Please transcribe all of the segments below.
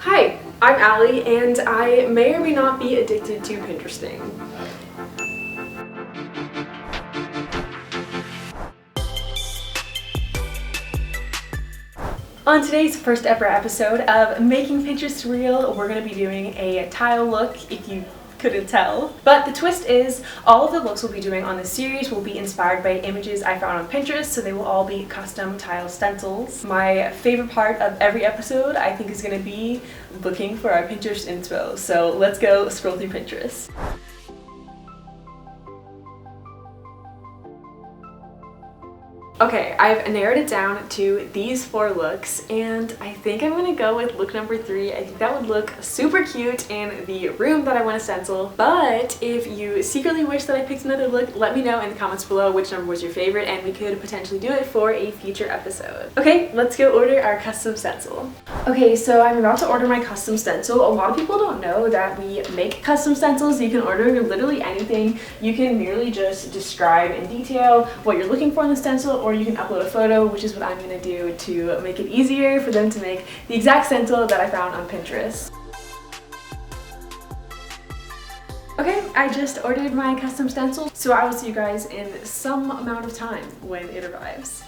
Hi, I'm Allie, and I may or may not be addicted to Pinteresting. On today's first ever episode of Making Pinterest Real, we're going to be doing a tile look, if you couldn't tell. But the twist is, all of the looks we'll be doing on this series will be inspired by images I found on Pinterest, so they will all be custom tile stencils. My favorite part of every episode, I think, is going to be looking for our Pinterest inspo. So let's go scroll through Pinterest. Okay, I've narrowed it down to these 4 looks, and I think I'm gonna go with look number 3. I think that would look super cute in the room that I want to stencil. But if you secretly wish that I picked another look, let me know in the comments below which number was your favorite, and we could potentially do it for a future episode. Okay, let's go order our custom stencil. Okay, so I'm about to order my custom stencil. A lot of people don't know that we make custom stencils. You can order literally anything. You can merely just describe in detail what you're looking for in the stencil, or you can upload a photo, which is what I'm going to do to make it easier for them to make the exact stencil that I found on Pinterest. Okay, I just ordered my custom stencil, so I will see you guys in some amount of time when it arrives.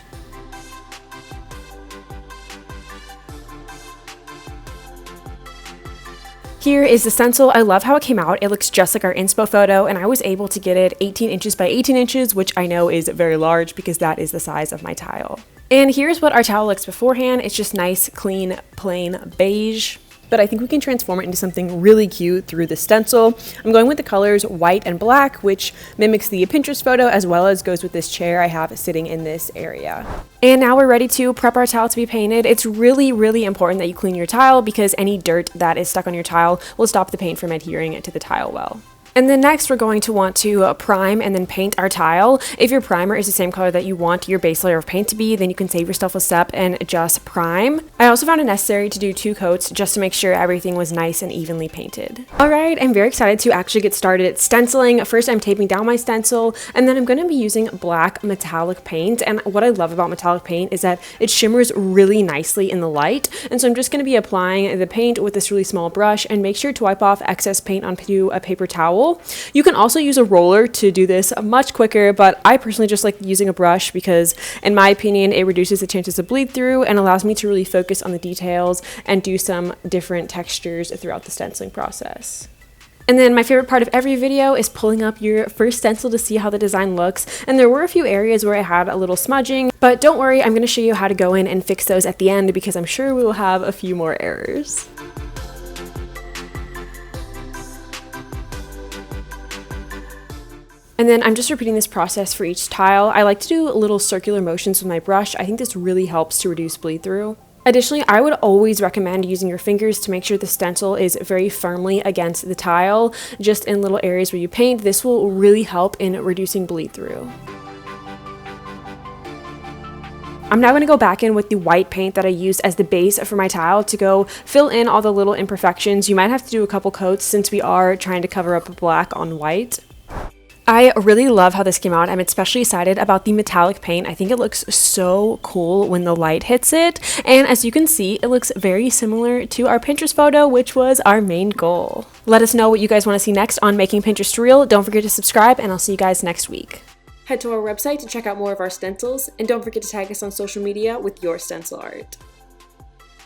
Here is the stencil. I love how it came out. It looks just like our inspo photo, and I was able to get it 18 inches by 18 inches, which I know is very large because that is the size of my tile. And here's what our tile looks beforehand. It's just nice, clean, plain beige. But I think we can transform it into something really cute through the stencil. I'm going with the colors white and black, which mimics the Pinterest photo, as well as goes with this chair I have sitting in this area. And now we're ready to prep our tile to be painted. It's really, really important that you clean your tile because any dirt that is stuck on your tile will stop the paint from adhering to the tile well. And then next we're going to want to prime and then paint our tile. If your primer is the same color that you want your base layer of paint to be, then you can save yourself a step and just prime. I also found it necessary to do 2 coats just to make sure everything was nice and evenly painted. Alright, I'm very excited to actually get started at stenciling. First I'm taping down my stencil, and then I'm going to be using black metallic paint. And what I love about metallic paint is that it shimmers really nicely in the light. And so I'm just going to be applying the paint with this really small brush, and make sure to wipe off excess paint onto a paper towel. You can also use a roller to do this much quicker, but I personally just like using a brush because, in my opinion, it reduces the chances of bleed through and allows me to really focus on the details and do some different textures throughout the stenciling process. And then my favorite part of every video is pulling up your first stencil to see how the design looks. And there were a few areas where I had a little smudging, but don't worry, I'm going to show you how to go in and fix those at the end because I'm sure we will have a few more errors. And then I'm just repeating this process for each tile. I like to do little circular motions with my brush. I think this really helps to reduce bleed through. Additionally, I would always recommend using your fingers to make sure the stencil is very firmly against the tile, just in little areas where you paint. This will really help in reducing bleed through. I'm now going to go back in with the white paint that I used as the base for my tile to go fill in all the little imperfections. You might have to do a couple coats since we are trying to cover up black on white. I really love how this came out. I'm especially excited about the metallic paint. I think it looks so cool when the light hits it. And as you can see, it looks very similar to our Pinterest photo, which was our main goal. Let us know what you guys want to see next on Making Pinterest Real. Don't forget to subscribe, and I'll see you guys next week. Head to our website to check out more of our stencils, and don't forget to tag us on social media with your stencil art.